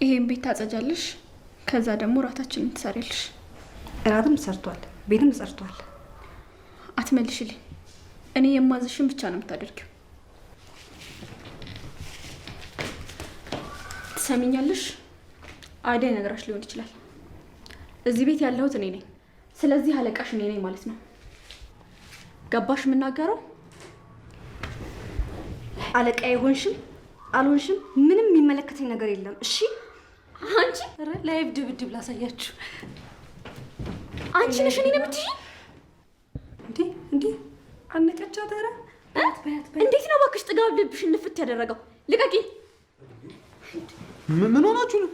ይሄን ቤት ታጸጃለሽ፣ ከዛ ደግሞ ራታችንን ትሰሪያለሽ። እራትም ሰርቷል፣ ቤትም ሰርቷል። አትመልሽልኝ። እኔ የማዝሽን ብቻ ነው የምታደርጊው። ትሰሚኛለሽ? አደይ ነገራሽ ሊሆን ይችላል። እዚህ ቤት ያለሁት እኔ ነኝ። ስለዚህ አለቃሽ እኔ ነኝ ማለት ነው። ገባሽ? የምናገረው አለቃ ይሆንሽም አልሆንሽም ምንም የሚመለከተኝ ነገር የለም። እሺ አንቺ ላይቭ ድብድብ ላሳያችሁ። አንቺ ነሽ እኔን የምትይኝ? እንዴ አነቀቻት። ኧረ እንዴት ነው እባክሽ ጥጋብ ልብሽን ንፍት ያደረገው? ልቀቂኝ። ምን ሆናችሁ ነው?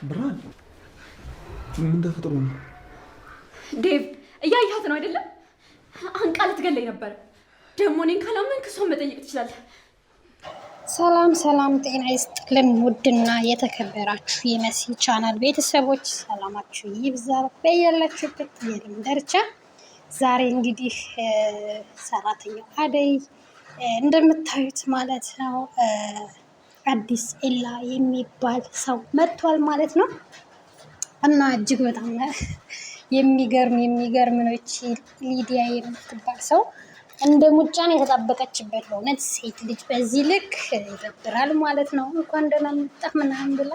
ብርሃን ምን ተፈጥሮ ነው? ዴቭ እያየሃት ነው አይደለም? አንቃ ልትገለኝ ነበር። ደግሞ እኔን ካላመንክ እሷን መጠየቅ ትችላለህ። ሰላም ሰላም፣ ጤና ይስጥልን ውድና የተከበራችሁ የመሲ ቻናል ቤተሰቦች ሰላማችሁ ይብዛ በያላችሁበት የዓለም ዳርቻ። ዛሬ እንግዲህ ሰራተኛው አደይ እንደምታዩት ማለት ነው አዲስ ኤላ የሚባል ሰው መጥቷል ማለት ነው። እና እጅግ በጣም የሚገርም ነው። እቺ ሊዲያ የምትባል ሰው እንደ ሙጫን የተጣበቀችበት በእውነት ሴት ልጅ በዚህ ልክ ይደብራል ማለት ነው። እንኳን ደህና መጣህ ምናምን ብላ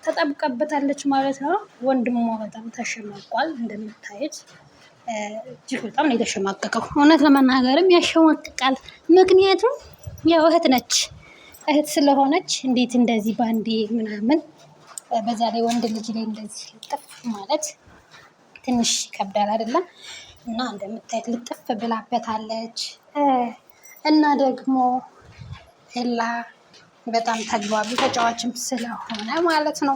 ተጣብቃበታለች ማለት ነው። ወንድሟ በጣም ተሸማቋል እንደምታዩት። እጅግ በጣም ነው የተሸማቀቀው። እውነት ለመናገርም ያሸማቅቃል። ምክንያቱም ያው እህት ነች። እህት ስለሆነች እንዴት እንደዚህ ባንዴ ምናምን፣ በዛ ላይ ወንድ ልጅ ላይ እንደዚህ ልጥፍ ማለት ትንሽ ይከብዳል አይደለም? እና እንደምታዩት ልጥፍ ብላበታለች። እና ደግሞ ኤላ በጣም ተግባቢ ተጫዋችም ስለሆነ ማለት ነው።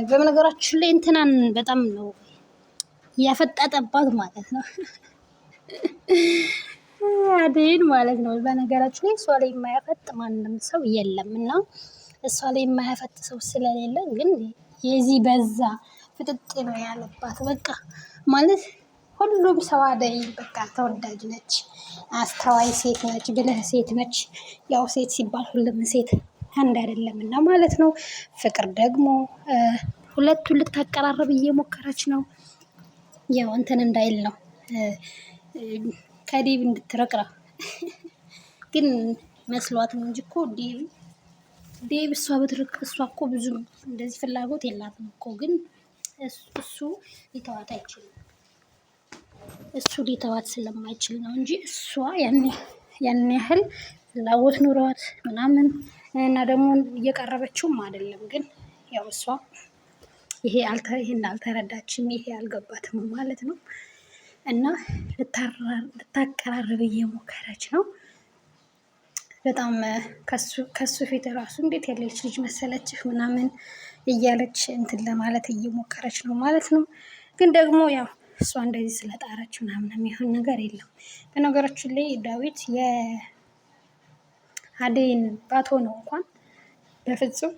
በነገራችን ላይ እንትናን በጣም ነው ያፈጣጠባት ማለት ነው። አደይን ማለት ነው። በነገራችን ላይ እሷ ላይ የማያፈጥ ማንም ሰው የለም። እና እሷ ላይ የማያፈጥ ሰው ስለሌለ ግን የዚህ በዛ ፍጥጥ ነው ያለባት። በቃ ማለት ሁሉም ሰው አደይ በቃ ተወዳጅ ነች፣ አስተዋይ ሴት ነች፣ ብልህ ሴት ነች። ያው ሴት ሲባል ሁሉም ሴት አንድ አይደለም እና ማለት ነው። ፍቅር ደግሞ ሁለቱን ልታቀራረብ እየሞከረች ነው። ያው እንትን እንዳይል ነው ከዴቭ እንድትረቅ ነው። ግን መስሏት ነው እንጂ እኮ ዴቭ እሷ ብትርቅ እሷ እኮ ብዙ እንደዚህ ፍላጎት የላትም እኮ። ግን እሱ ሊተዋት አይችልም። እሱ ሊተዋት ስለማይችል ነው እንጂ እሷ ያን ያህል ፍላጎት ኑሯት ምናምን እና ደግሞ እየቀረበችውም አይደለም። ግን ያው እሷ ይሄን አልተረዳችም፣ ይሄ አልገባትም ማለት ነው። እና ልታቀራርብ እየሞከረች ነው። በጣም ከሱ ፊት ራሱ እንዴት ያለች ልጅ መሰለችህ ምናምን እያለች እንትን ለማለት እየሞከረች ነው ማለት ነው። ግን ደግሞ ያው እሷ እንደዚህ ስለጣረች ምናምን የሚሆን ነገር የለም። በነገራችን ላይ ዳዊት የአደይን ባትሆነው እንኳን በፍጹም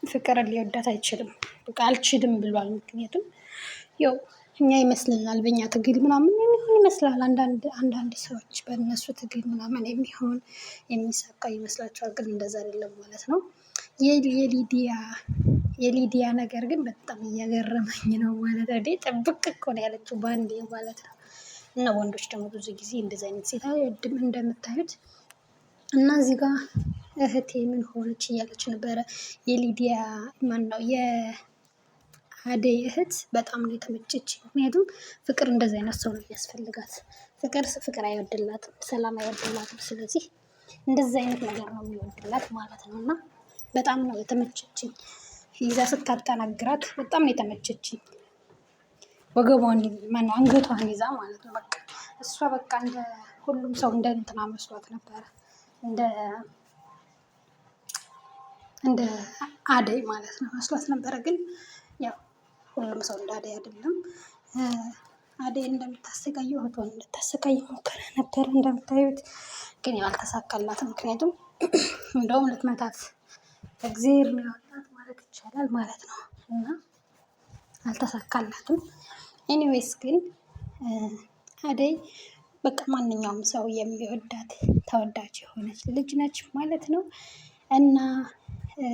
ፍቅርን ሊወዳት አይችልም። በቃ አልችልም ብሏል። ምክንያቱም ያው እኛ ይመስልናል በእኛ ትግል ምናምን የሚሆን ይመስላል። አንዳንድ ሰዎች በእነሱ ትግል ምናምን የሚሆን የሚሳካ ይመስላቸዋል። ግን እንደዛ አይደለም ማለት ነው። የሊዲያ ነገር ግን በጣም እያገረመኝ ነው ማለት ነው። ጥብቅ እኮ ነው ያለችው በአንዴ ማለት ነው። እና ወንዶች ደግሞ ብዙ ጊዜ እንደዚ አይነት ሴት አይወድም እንደምታዩት። እና እዚህ ጋር እህቴ ምን ሆነች እያለች ነበረ። የሊዲያ ማነው የአደይ እህት በጣም ነው የተመቸች። ምክንያቱም ፍቅር እንደዚ አይነት ሰው ነው ያስፈልጋት። ፍቅር አይወድላትም፣ ሰላም አይወድላትም። ስለዚህ እንደዚ አይነት ነገር ነው የሚወድላት ማለት ነው። እና በጣም ነው የተመቸችኝ። ይዛ ስታጠናግራት በጣም ነው የተመቸችኝ። ወገቧን ማነው አንገቷን ይዛ ማለት ነው። በቃ እሷ በቃ እንደ ሁሉም ሰው እንደ እንትና መስሏት ነበረ፣ እንደ አደይ ማለት ነው መስሏት ነበረ። ግን ያው ሁሉም ሰው እንደ አደይ አይደለም። አደይ እንደምታሰቃየው እህቷን እንድታሰቃይ ሞከረ ነበረ እንደምታዩት። ግን ያው አልተሳካላትም። ምክንያቱም እንደውም ልትመታት እግዚአብሔር ነው ያወጣት ማለት ይቻላል ማለት ነው። እና አልተሳካላትም። ኤኒዌይስ ግን አደይ በቃ ማንኛውም ሰው የሚወዳት ተወዳጅ የሆነች ልጅ ነች ማለት ነው። እና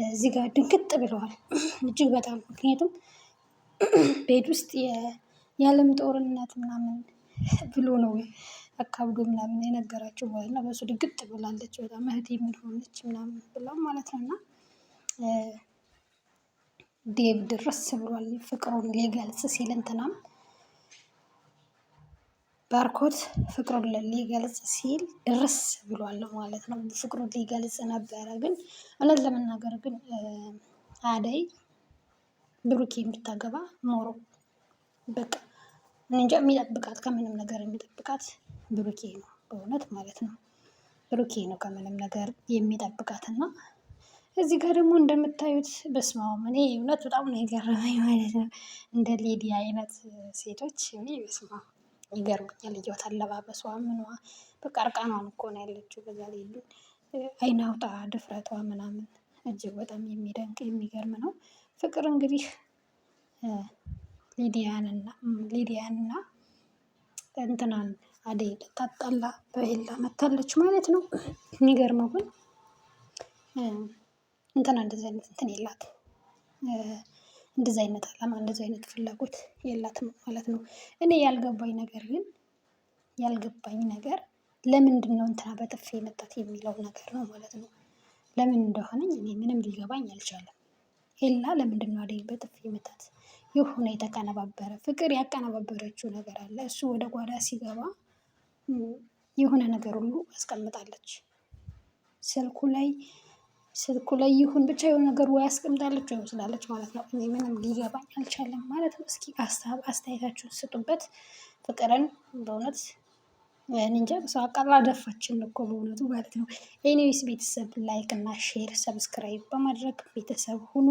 እዚህ ጋር ድንግጥ ብለዋል እጅግ በጣም ምክንያቱም ቤት ውስጥ የዓለም ጦርነት ምናምን ብሎ ነው አካብዶ ምናምን የነገራቸው እና በሱ ድንግጥ ብላለች በጣም እህቴ ምን ሆነች ምናምን ብላ ማለት ነው። እና ዴቭ ድረስ ብሏል ፍቅሩን ሊገልጽ ሲል እንትናም ባርኮት ፍቅሩን ሊገልጽ ሲል ድረስ ብሏል ማለት ነው። ፍቅሩን ሊገልጽ ነበረ ግን እውነት ለመናገር ግን አደይ ብሩኬ የምታገባ ኖሮ በቃ እንጃ የሚጠብቃት ከምንም ነገር የሚጠብቃት ብሩኬ ነው በእውነት ማለት ነው። ብሩኬ ነው ከምንም ነገር የሚጠብቃት እና እዚህ ጋር ደግሞ እንደምታዩት በስመ አብ እኔ እውነት በጣም ነው የገረመኝ ማለት ነው። እንደ ሊዲያ አይነት ሴቶች እኔ በስመ አብ ይገርሙኛል። ልጅቷ አለባበሷ ምኗ በቃ እርቃኗን እኮ ነው ያለችው። በዛ ላይ አይን አውጣ ድፍረቷ ምናምን እጅግ በጣም የሚደንቅ የሚገርም ነው። ፍቅር እንግዲህ ሊዲያንና እንትናን አደይ ልታጣላ በሄላ መታለች ማለት ነው። የሚገርመው ግን እንትና እንደዚህ አይነት እንትን የላትም እንደዚህ አይነት አላማ እንደዚህ አይነት ፍላጎት የላትም ማለት ነው። እኔ ያልገባኝ ነገር ለምንድን ነው እንትና በጥፊ የመታት የሚለው ነገር ነው ማለት ነው። ለምን እንደሆነኝ እኔ ምንም ሊገባኝ አልቻለም። ኤላ ለምንድን ነው አደይ በጥፊ የመታት? የሆነ የተቀነባበረ ፍቅር ያቀነባበረችው ነገር አለ። እሱ ወደ ጓዳ ሲገባ የሆነ ነገር ሁሉ አስቀምጣለች ስልኩ ላይ ይሁን ብቻ የሆነ ነገር ወይ አስቀምጣለች ወይ ወስዳለች ማለት ነው። እኔ ምንም ሊገባኝ አልቻለም ማለት ነው። እስኪ አስተያየታችሁን ስጡበት። ፍቅርን በእውነት እንጃ ሰው አቃላ ደፋችን እኮ በእውነቱ ማለት ነው። ኤኒዌይስ ቤተሰብ ላይክ እና ሼር ሰብስክራይብ በማድረግ ቤተሰብ ሁኑ።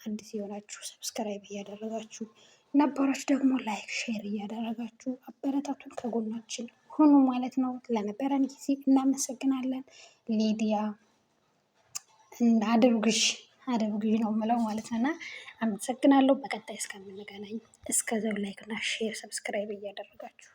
አዲስ የሆናችሁ ሰብስክራይብ እያደረጋችሁ ነባሮች ደግሞ ላይክ ሼር እያደረጋችሁ አበረታቱን ከጎናችን ሁኑ ማለት ነው። ለነበረን ጊዜ እናመሰግናለን። ሊዲያ አድርግሽ ነው የምለው ማለት ነው። እና አመሰግናለሁ። በቀጣይ እስከምንገናኝ እስከዛው ላይክ እና ሼር ሰብስክራይብ እያደረጋችሁ